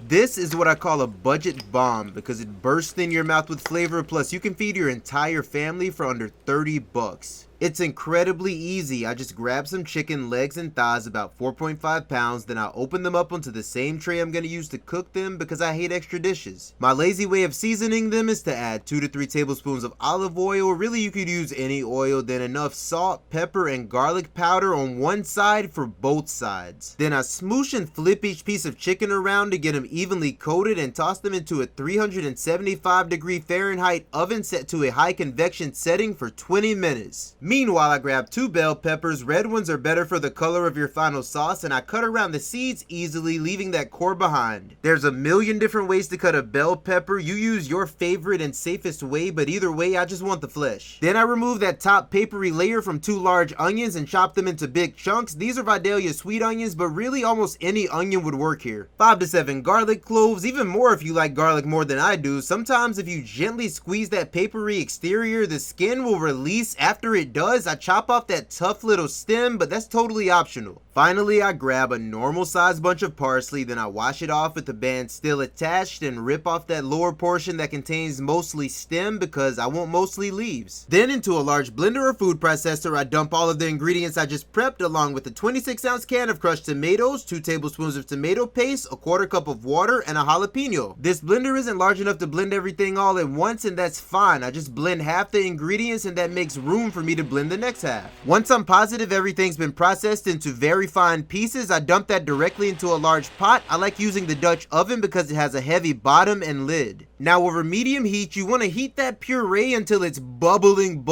This is what I call a budget bomb because it bursts in your mouth with flavor, plus you can feed your entire family for under 30 bucks. It's incredibly easy. I just grab some chicken legs and thighs, about 4.5 pounds, then I open them up onto the same tray I'm going to use to cook them because I hate extra dishes. My lazy way of seasoning them is to add 2 to 3 tablespoons of olive oil, really you could use any oil, then enough salt, pepper, and garlic powder on one side for both sides. Then I smoosh and flip each piece of chicken around to get them evenly coated and toss them into a 375-degree Fahrenheit oven set to a high convection setting for 20 minutes. Meanwhile, I grab 2 bell peppers. Red ones are better for the color of your final sauce, and I cut around the seeds easily, leaving that core behind. There's a million different ways to cut a bell pepper. You use your favorite and safest way, but either way, I just want the flesh. Then I remove that top papery layer from 2 large onions and chop them into big chunks. These are Vidalia sweet onions, but really almost any onion would work here. 5 to 7 garlic cloves, even more if you like garlic more than I do. Sometimes if you gently squeeze that papery exterior, the skin will release. After it does, I chop off that tough little stem, but that's totally optional. Finally, I grab a normal sized bunch of parsley, then I wash it off with the band still attached and rip off that lower portion that contains mostly stem because I want mostly leaves. Then into a large blender or food processor, I dump all of the ingredients I just prepped along with a 26-ounce can of crushed tomatoes, 2 tablespoons of tomato paste, a 1/4 cup of water, and a jalapeno. This blender isn't large enough to blend everything all at once, and that's fine. I just blend half the ingredients and that makes room for me to blend the next half. Once I'm positive everything's been processed into very fine pieces, I dump that directly into a large pot. I like using the Dutch oven because it has a heavy bottom and lid. Now over medium heat, you want to heat that puree until it's bubbling.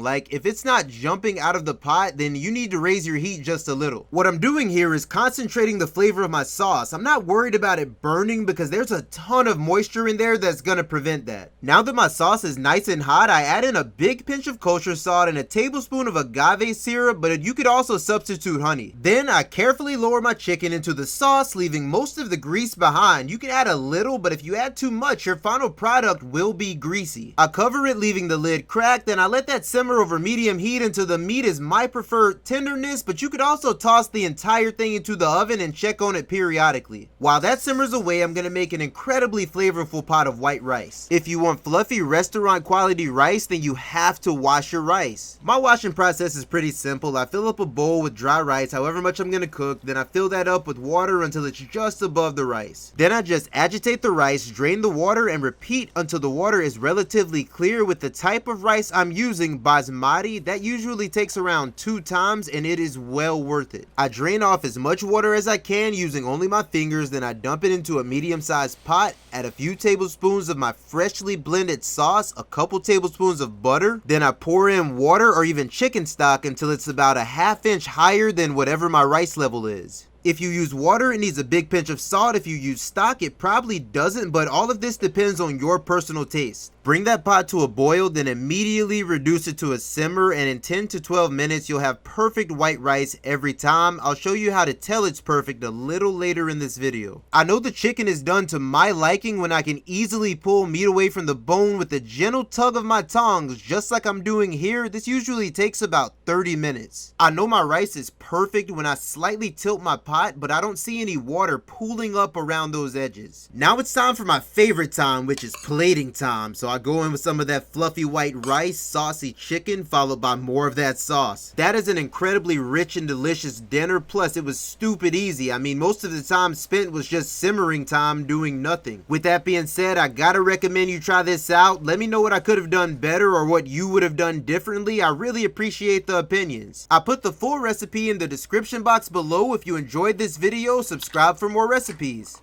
Like if it's not jumping out of the pot, then you need to raise your heat just a little. What I'm doing here is concentrating the flavor of my sauce. I'm not worried about it burning because there's a ton of moisture in there that's gonna prevent that. Now that my sauce is nice and hot, I add in a big pinch of kosher salt and a tablespoon of agave syrup, but you could also substitute honey. Then I carefully lower my chicken into the sauce, leaving most of the grease behind. You can add a little, but if you add too much, your final product will be greasy. I cover it, leaving the lid cracked, and I let that simmer over medium heat until the meat is my preferred tenderness, but you could also toss the entire thing into the oven and check on it periodically. While that simmers away, I'm gonna make an incredibly flavorful pot of white rice. If you want fluffy restaurant quality rice, then you have to wash your rice. My washing process is pretty simple. I fill up a bowl with dry rice, however much I'm gonna cook, then I fill that up with water until it's just above the rice. Then I just agitate the rice, drain the water, and repeat until the water is relatively clear. With the type of rice I'm using, basmati, that usually takes around 2 times and it is well worth it. I drain off as much water as I can using only my fingers, then I dump it into a medium-sized pot, add a few tablespoons of my freshly blended sauce, a couple tablespoons of butter, then I pour in water or even chicken stock until it's about a ½ inch higher than whatever my rice level is. If you use water, it needs a big pinch of salt. If you use stock, it probably doesn't, but all of this depends on your personal taste. Bring that pot to a boil, then immediately reduce it to a simmer, and in 10 to 12 minutes, you'll have perfect white rice every time. I'll show you how to tell it's perfect a little later in this video. I know the chicken is done to my liking when I can easily pull meat away from the bone with a gentle tug of my tongs, just like I'm doing here. This usually takes about 30 minutes. I know my rice is perfect when I slightly tilt my pot, but I don't see any water pooling up around those edges. Now it's time for my favorite time, which is plating time. So I go in with some of that fluffy white rice, saucy chicken, followed by more of that sauce. That is an incredibly rich and delicious dinner, plus it was stupid easy. I mean, most of the time spent was just simmering time doing nothing. With that being said, I gotta recommend you try this out. Let me know what I could have done better or what you would have done differently. I really appreciate the opinions. I put the full recipe in the description box below. If you enjoyed this video, subscribe for more recipes.